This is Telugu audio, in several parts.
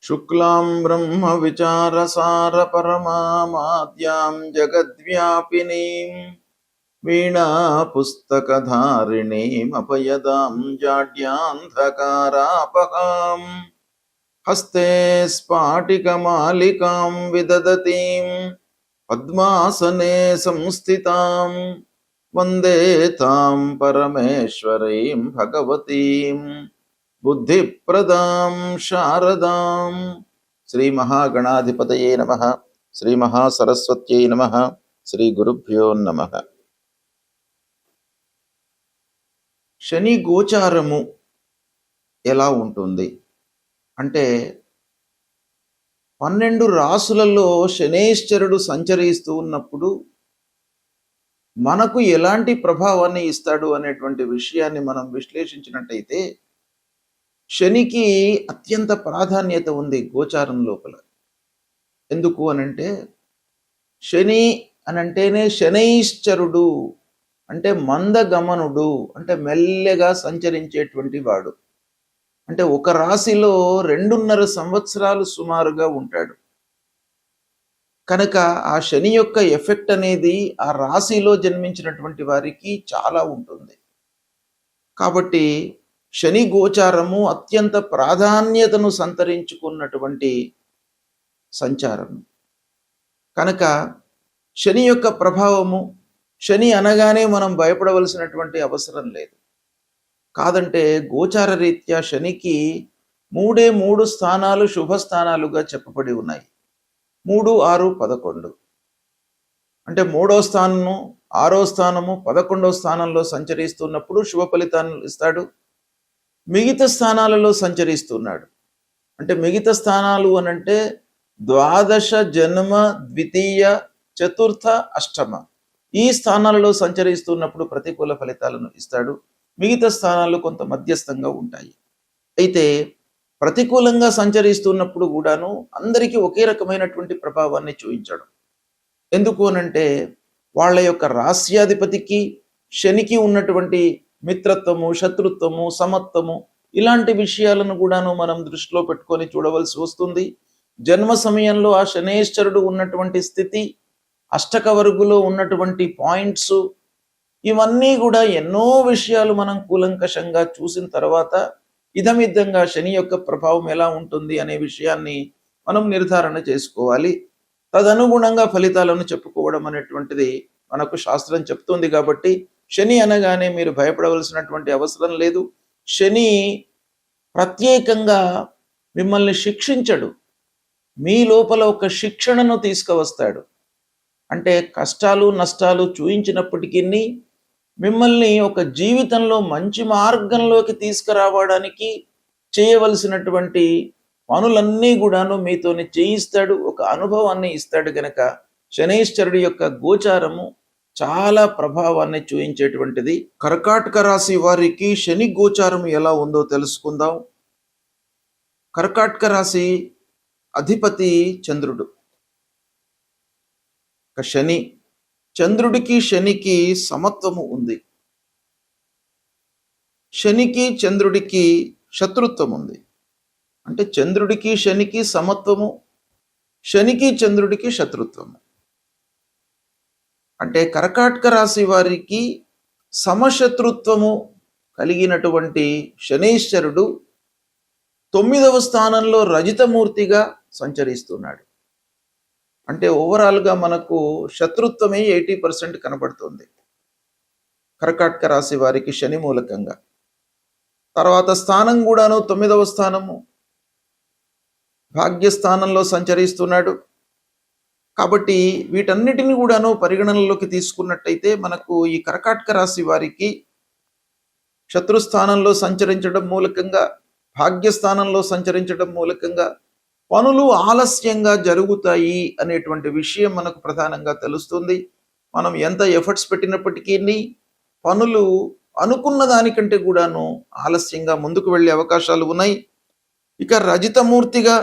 शुक्लां ब्रह्मविचारसारपरमामाद्यां जगद्व्यापिनीं वीणापुस्तकधारिणीमपयदां जाड्यान्धकारापहां हस्ते स्फाटिकमालिकां विदधतीं पद्मासने संस्थितां वन्दे तां परमेश्वरीं भगवतीं बुद्धिप्रदां शारदां. శ్రీ మహాగణాధిపతయే నమః. శ్రీ మహాసరస్వత్యై నమః. శ్రీ గురుభ్యో నమః. శని గోచారము ఎలా ఉంటుంది అంటే 12 రాసులలో శనేశ్వరుడు సంచరిస్తూ ఉన్నప్పుడు మనకు ఎలాంటి ప్రభావాన్ని ఇస్తాడు అనేటువంటి విషయాన్ని మనం విశ్లేషించినట్టయితే శనికి అత్యంత ప్రాధాన్యత ఉంది గోచారం లోపల. ఎందుకు అనంటే శని అనంటేనే శనైశ్చరుడు అంటే మందగమనుడు, అంటే మెల్లగా సంచరించేటువంటి వాడు. అంటే ఒక రాశిలో 2.5 సంవత్సరాలు సుమారుగా ఉంటాడు. కనుక ఆ శని యొక్క ఎఫెక్ట్ అనేది ఆ రాశిలో జన్మించినటువంటి వారికి చాలా ఉంటుంది. కాబట్టి శని గోచారము అత్యంత ప్రాధాన్యతను సంతరించుకున్నటువంటి సంచారం. కనుక శని యొక్క ప్రభావము, శని అనగానే మనం భయపడవలసినటువంటి అవసరం లేదు. కాదంటే గోచార రీత్యా శనికి 3 స్థానాలు శుభస్థానాలుగా చెప్పబడి ఉన్నాయి. 3, 6, 11 అంటే 3వ స్థానము, 6వ స్థానము, 11వ స్థానంలో సంచరిస్తున్నప్పుడు శుభ ఫలితాన్ని ఇస్తాడు. మిగతా స్థానాలలో సంచరిస్తున్నాడు అంటే మిగతా స్థానాలు అనంటే ద్వాదశ, జన్మ, ద్వితీయ, చతుర్థ, అష్టమ ఈ స్థానాలలో సంచరిస్తున్నప్పుడు ప్రతికూల ఫలితాలను ఇస్తాడు. మిగతా స్థానాలు కొంత మధ్యస్థంగా ఉంటాయి. అయితే ప్రతికూలంగా సంచరిస్తున్నప్పుడు కూడాను అందరికీ ఒకే రకమైనటువంటి ప్రభావాన్ని చూపించడం. ఎందుకు అనంటే వాళ్ళ యొక్క రాస్యాధిపతికి శనికి ఉన్నటువంటి మిత్రత్వము, శత్రుత్వము, సమత్వము ఇలాంటి విషయాలను కూడాను మనం దృష్టిలో పెట్టుకొని చూడవలసి వస్తుంది. జన్మ సమయంలో ఆ శనేశ్వరుడు ఉన్నటువంటి స్థితి, అష్టక వర్గులో ఉన్నటువంటి పాయింట్స్, ఇవన్నీ కూడా ఎన్నో విషయాలు మనం కూలంకషంగా చూసిన తర్వాత ఇదమిద్దంగా శని యొక్క ప్రభావం ఎలా ఉంటుంది అనే విషయాన్ని మనం నిర్ధారణ చేసుకోవాలి. తదనుగుణంగా ఫలితాలను చెప్పుకోవడం అనేటువంటిది మనకు శాస్త్రం చెప్తుంది. కాబట్టి శని అనగానే మీరు భయపడవలసినటువంటి అవసరం లేదు. శని ప్రత్యేకంగా మిమ్మల్ని శిక్షించడు, మీ లోపల ఒక శిక్షణను తీసుకువస్తాడు. అంటే కష్టాలు నష్టాలు చూయించినప్పటికీ మిమ్మల్ని ఒక జీవితంలో మంచి మార్గంలోకి తీసుకురావడానికి చేయవలసినటువంటి పనులన్నీ కూడాను మీతోని చేయిస్తాడు, ఒక అనుభవాన్ని ఇస్తాడు. గనక శనైశ్వరుడి యొక్క గోచారము చాలా ప్రభావాన్ని చూయించేటువంటిది. కర్కాటక రాశి వారికి శని గోచారం ఎలా ఉందో తెలుసుకుందాం. కర్కాటక రాశి అధిపతి చంద్రుడు. శని, చంద్రుడికి శనికి సమత్వము ఉంది. శనికి చంద్రుడికి శత్రుత్వం ఉంది. అంటే చంద్రుడికి శనికి సమత్వము, శనికి చంద్రుడికి శత్రుత్వము. అంటే కర్కాటక రాశి వారికి సమశత్రుత్వము కలిగినటువంటి శనైశ్వరుడు 9వ స్థానంలో రజితమూర్తిగా సంచరిస్తున్నాడు. అంటే ఓవరాల్గా మనకు శత్రుత్వమే 80% కనబడుతుంది కర్కాటక రాశి వారికి శని మూలకంగా. తర్వాత స్థానం కూడాను 9వ స్థానము భాగ్యస్థానంలో సంచరిస్తున్నాడు. కాబట్టి వీటన్నిటిని కూడాను పరిగణనలోకి తీసుకున్నట్టయితే మనకు ఈ కర్కాటక రాశి వారికి శత్రుస్థానంలో సంచరించడం మూలకంగా, భాగ్యస్థానంలో సంచరించడం మూలకంగా పనులు ఆలస్యంగా జరుగుతాయి అనేటువంటి విషయం మనకు ప్రధానంగా తెలుస్తుంది. మనం ఎంత ఎఫర్ట్స్ పెట్టినప్పటికీ పనులు అనుకున్న దానికంటే కూడాను ఆలస్యంగా ముందుకు వెళ్ళే అవకాశాలు ఉన్నాయి. ఇక రజితమూర్తిగా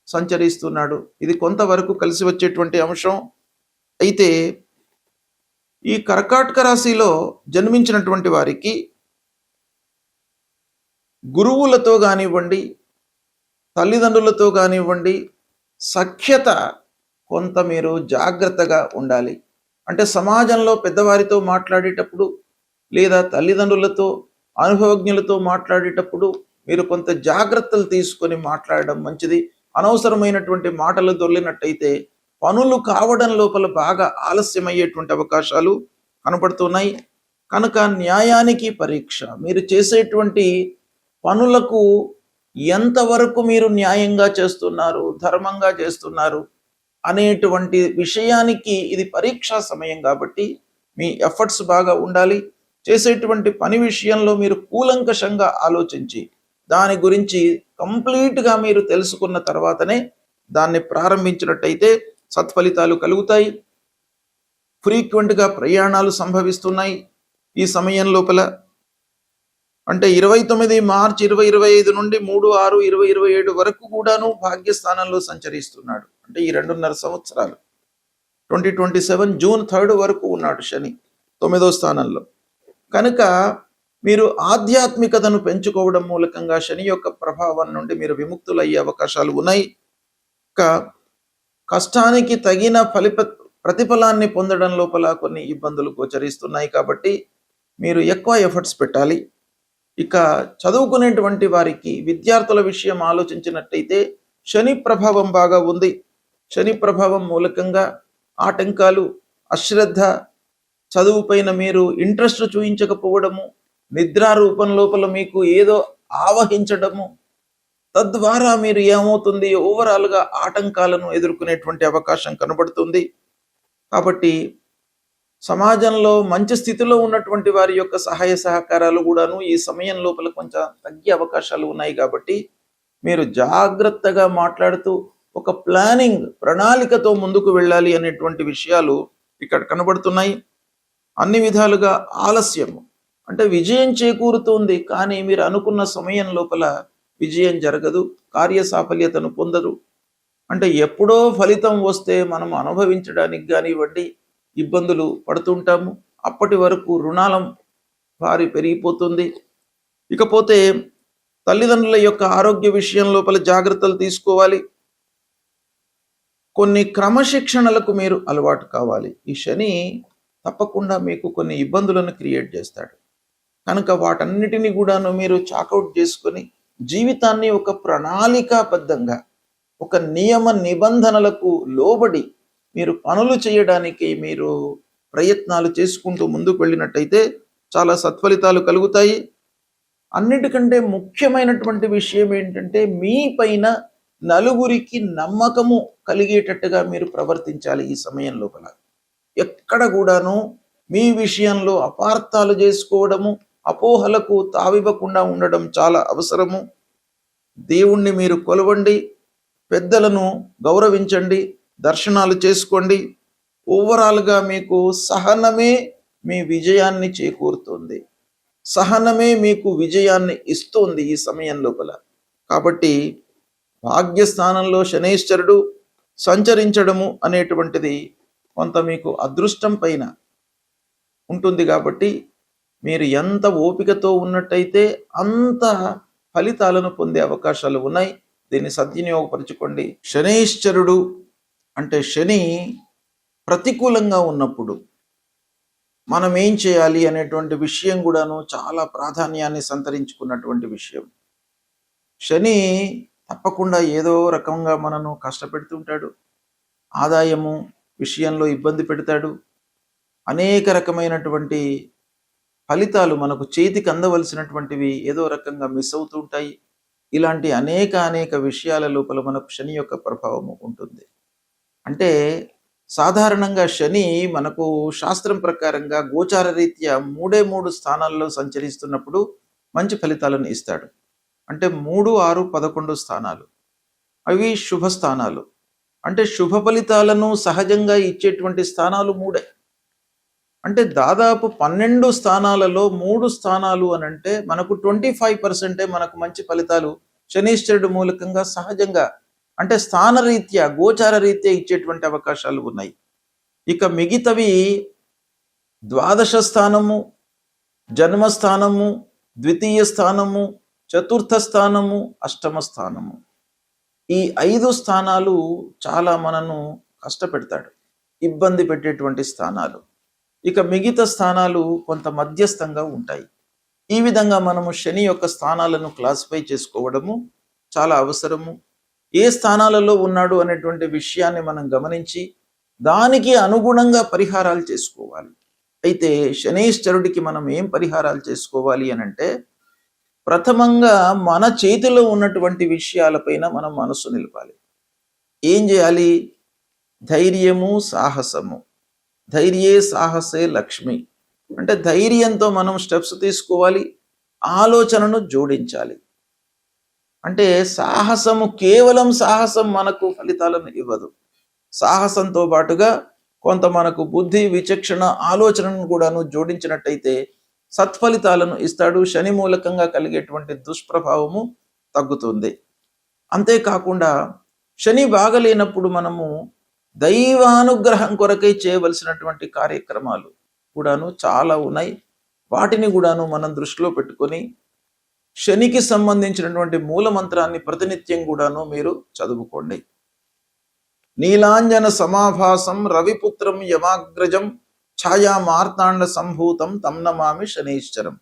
సంచరిస్తున్నాడు, ఇది కొంతవరకు కలిసి వచ్చేటువంటి అంశం. అయితే ఈ కర్కాటక రాశిలో జన్మించినటువంటి వారికి గురువులతో కానివ్వండి, తల్లిదండ్రులతో కానివ్వండి, సఖ్యత కొంత మీరు జాగ్రత్తగా ఉండాలి. అంటే సమాజంలో పెద్దవారితో మాట్లాడేటప్పుడు లేదా తల్లిదండ్రులతో, అనుభవజ్ఞులతో మాట్లాడేటప్పుడు మీరు కొంత జాగ్రత్తలు తీసుకొని మాట్లాడడం మంచిది. అనవసరమైనటువంటి మాటలు దొర్లినట్టయితే పనులు కావడం లోపల బాగా ఆలస్యమయ్యేటువంటి అవకాశాలు కనపడుతున్నాయి. కనుక న్యాయానికి పరీక్ష. మీరు చేసేటువంటి పనులకు ఎంతవరకు మీరు న్యాయంగా చేస్తున్నారు, ధర్మంగా చేస్తున్నారు అనేటువంటి విషయానికి ఇది పరీక్షా సమయం కాబట్టి మీ ఎఫర్ట్స్ బాగా ఉండాలి. చేసేటువంటి పని విషయంలో మీరు కూలంకషంగా ఆలోచించి దాని గురించి కంప్లీట్గా మీరు తెలుసుకున్న తర్వాతనే దాన్ని ప్రారంభించినట్టయితే సత్ఫలితాలు కలుగుతాయి. ఫ్రీక్వెంట్గా ప్రయాణాలు సంభవిస్తున్నాయి ఈ సమయం లోపల. అంటే 29 మార్చి 2025 నుండి 3/6/2027 వరకు కూడాను భాగ్యస్థానంలో సంచరిస్తున్నాడు. అంటే ఈ 2.5 సంవత్సరాలు 2027 జూన్ 3 వరకు ఉన్నాడు శని 9వ స్థానంలో. కనుక మీరు ఆధ్యాత్మికతను పెంచుకోవడం మూలకంగా శని యొక్క ప్రభావం నుండి మీరు విముక్తులయ్యే అవకాశాలు ఉన్నాయి. కష్టానికి తగిన ప్రతిఫలాన్ని పొందడం లోపల కొన్ని ఇబ్బందులు గోచరిస్తున్నాయి కాబట్టి మీరు ఎక్కువ ఎఫర్ట్స్ పెట్టాలి. ఇక చదువుకునేటువంటి వారికి విద్యార్థుల విషయం ఆలోచించినట్టయితే శని ప్రభావం బాగా ఉంది. శని ప్రభావం మూలకంగా ఆటంకాలు, అశ్రద్ధ, చదువు పైన మీరు ఇంట్రెస్ట్ చూపించకపోవడము, నిద్రారూపం లోపల మీకు ఏదో ఆవహించడము, తద్వారా మీరు ఏమవుతుంది ఓవరాల్గా ఆటంకాలను ఎదుర్కొనేటువంటి అవకాశం కనబడుతుంది. కాబట్టి సమాజంలో మంచి స్థితిలో ఉన్నటువంటి వారి యొక్క సహాయ సహకారాలు కూడాను ఈ సమయం లోపల కొంచెం తగ్గే అవకాశాలు ఉన్నాయి. కాబట్టి మీరు జాగ్రత్తగా మాట్లాడుతూ ఒక ప్రణాళికతో ముందుకు వెళ్ళాలి అనేటువంటి విషయాలు ఇక్కడ కనబడుతున్నాయి. అన్ని విధాలుగా ఆలస్యము అంటే విజయం చేకూరుతుంది, కానీ మీరు అనుకున్న సమయం లోపల విజయం జరగదు, కార్యసాఫల్యతను పొందరు. అంటే ఎప్పుడో ఫలితం వస్తే మనం అనుభవించడానికి కానివ్వండి ఇబ్బందులు పడుతుంటాము. అప్పటి వరకు రుణాల భారీ పెరిగిపోతుంది. ఇకపోతే తల్లిదండ్రుల యొక్క ఆరోగ్య విషయం లోపల జాగ్రత్తలు తీసుకోవాలి. కొన్ని క్రమశిక్షణలకు మీరు అలవాటు కావాలి. ఈ శని తప్పకుండా మీకు కొన్ని ఇబ్బందులను క్రియేట్ చేస్తాడు. కనుక వాటన్నిటిని కూడాను మీరు చాకౌట్ చేసుకొని జీవితాన్ని ఒక ప్రణాళికాబద్ధంగా, ఒక నియమ నిబంధనలకు లోబడి మీరు పనులు చేయడానికి మీరు ప్రయత్నాలు చేసుకుంటూ ముందుకు వెళ్ళినట్టయితే చాలా సత్ఫలితాలు కలుగుతాయి. అన్నిటికంటే ముఖ్యమైనటువంటి విషయం ఏంటంటే మీ పైన నలుగురికి నమ్మకము కలిగేటట్టుగా మీరు ప్రవర్తించాలి. ఈ సమయం లోపల ఎక్కడ కూడాను మీ విషయంలో అపార్థాలు చేసుకోవడము, అపోహలకు తావివ్వకుండా ఉండడం చాలా అవసరము. దేవుణ్ణి మీరు కొలవండి, పెద్దలను గౌరవించండి, దర్శనాలు చేసుకోండి. ఓవరాల్గా మీకు సహనమే మీ విజయాన్ని చేకూరుతుంది, సహనమే మీకు విజయాన్ని ఇస్తుంది ఈ సమయం లోపల. కాబట్టి భాగ్యస్థానంలో శనైశ్వరుడు సంచరించడము అనేటువంటిది కొంత మీకు అదృష్టం పైన ఉంటుంది. కాబట్టి మీరు ఎంత ఓపికతో ఉన్నట్టయితే అంత ఫలితాలను పొందే అవకాశాలు ఉన్నాయి. దీన్ని సద్వినియోగపరచుకోండి. శనైశ్వరుడు అంటే శని ప్రతికూలంగా ఉన్నప్పుడు మనం ఏం చేయాలి అనేటువంటి విషయం కూడాను చాలా ప్రాధాన్యాన్ని సంతరించుకున్నటువంటి విషయం. శని తప్పకుండా ఏదో రకంగా మనను కష్టపెడుతుంటాడు, ఆదాయము విషయంలో ఇబ్బంది పెడతాడు, అనేక రకమైనటువంటి ఫలితాలు మనకు చేతికి అందవలసినటువంటివి ఏదో రకంగా మిస్ అవుతుంటాయి. ఇలాంటి అనేక విషయాల లోపల మనకు శని యొక్క ప్రభావము ఉంటుంది. అంటే సాధారణంగా శని మనకు శాస్త్రం ప్రకారంగా గోచార రీత్యా 3 స్థానాల్లో సంచరిస్తున్నప్పుడు మంచి ఫలితాలను ఇస్తాడు. అంటే 3, 6, 11 స్థానాలు అవి శుభ స్థానాలు. అంటే శుభ ఫలితాలను సహజంగా ఇచ్చేటువంటి స్థానాలు 3. అంటే దాదాపు 12 స్థానాలలో 3 స్థానాలు అని అంటే మనకు 25% మనకు మంచి ఫలితాలు శనీశ్వరుడు మూలకంగా సహజంగా అంటే స్థానరీత్యా గోచార రీత్యా ఇచ్చేటువంటి అవకాశాలు ఉన్నాయి. ఇక మిగతావి ద్వాదశ స్థానము, జన్మస్థానము, ద్వితీయ స్థానము, చతుర్థ స్థానము, అష్టమ స్థానము. ఈ 5 స్థానాలు చాలా మనను కష్టపెడతాడు, ఇబ్బంది పెట్టేటువంటి స్థానాలు. ఇక మిగతా స్థానాలు కొంత మధ్యస్థంగా ఉంటాయి. ఈ విధంగా మనము శని యొక్క స్థానాలను క్లాసిఫై చేసుకోవడము చాలా అవసరము. ఏ స్థానాలలో ఉన్నాడు అనేటువంటి విషయాన్ని మనం గమనించి దానికి అనుగుణంగా పరిహారాలు చేసుకోవాలి. అయితే శనైశ్చరుడికి మనం ఏం పరిహారాలు చేసుకోవాలి అనంటే, ప్రథమంగా మన చేతిలో ఉన్నటువంటి విషయాలపైన మనం మనసు నిలపాలి. ఏం చేయాలి? ధైర్యము, సాహసము. ధైర్యే సాహసే లక్ష్మి. అంటే ధైర్యంతో మనం స్టెప్స్ తీసుకోవాలి, ఆలోచనను జోడించాలి. అంటే సాహసము, కేవలం సాహసం మనకు ఫలితాలను ఇవ్వదు. సాహసంతో పాటుగా కొంత మనకు బుద్ధి, విచక్షణ, ఆలోచనను కూడాను జోడించినట్టయితే సత్ఫలితాలను ఇస్తాడు. శని మూలకంగా కలిగేటువంటి దుష్ప్రభావము తగ్గుతుంది. అంతేకాకుండా శని బాగలేనప్పుడు మనము దైవానుగ్రహం కొరకై చేయవలసినటువంటి కార్యక్రమాలు కూడాను చాలా ఉన్నాయి. వాటిని కూడాను మనం దృష్టిలో పెట్టుకొని శనికి సంబంధించినటువంటి మూల మంత్రాన్ని ప్రతినిత్యం కూడాను మీరు చదువుకోండి. నీలాంజన సమాభాసం రవిపుత్రం యమాగ్రజం ఛాయా మార్తాండ సంభూతం తం నమామి శనైశ్చరం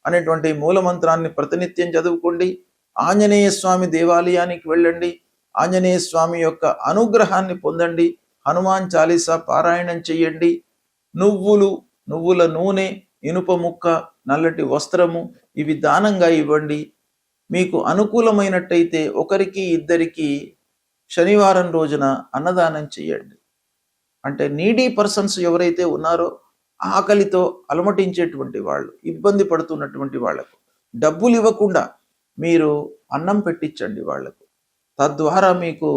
అనేటువంటి మూల మంత్రాన్ని ప్రతినిత్యం చదువుకోండి. ఆంజనేయ స్వామి దేవాలయానికి వెళ్ళండి, ఆంజనేయ స్వామి యొక్క అనుగ్రహాన్ని పొందండి. హనుమాన్ చాలీసా పారాయణం చెయ్యండి. నువ్వుల నూనె, ఇనుప ముక్క, నల్లటి వస్త్రము ఇవి దానంగా ఇవ్వండి. మీకు అనుకూలమైనట్టయితే ఒకరికి ఇద్దరికి శనివారం రోజున అన్నదానం చెయ్యండి. అంటే నీడీ పర్సన్స్ ఎవరైతే ఉన్నారో, ఆకలితో అలమటించేటువంటి వాళ్ళు, ఇబ్బంది పడుతున్నటువంటి వాళ్లకు డబ్బులు ఇవ్వకుండా మీరు అన్నం పెట్టించండి వాళ్లకు. తద్వారా మీకు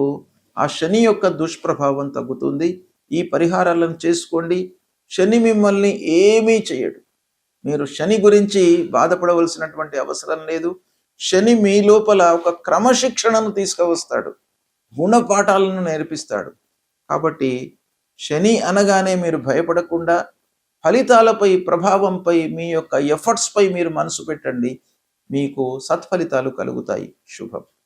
ఆ శని యొక్క దుష్ప్రభావం తగ్గుతుంది. ఈ పరిహారాలను చేసుకోండి. శని మిమ్మల్ని ఏమీ చేయడు. మీరు శని గురించి బాధపడవలసినటువంటి అవసరం లేదు. శని మీ లోపల ఒక క్రమశిక్షణను తీసుకువస్తాడు, గుణపాఠాలను నేర్పిస్తాడు. కాబట్టి శని అనగానే మీరు భయపడకుండా ఫలితాలపై, ప్రభావంపై, మీ యొక్క ఎఫర్ట్స్ పై మీరు మనసు పెట్టండి. మీకు సత్ఫలితాలు కలుగుతాయి. శుభం.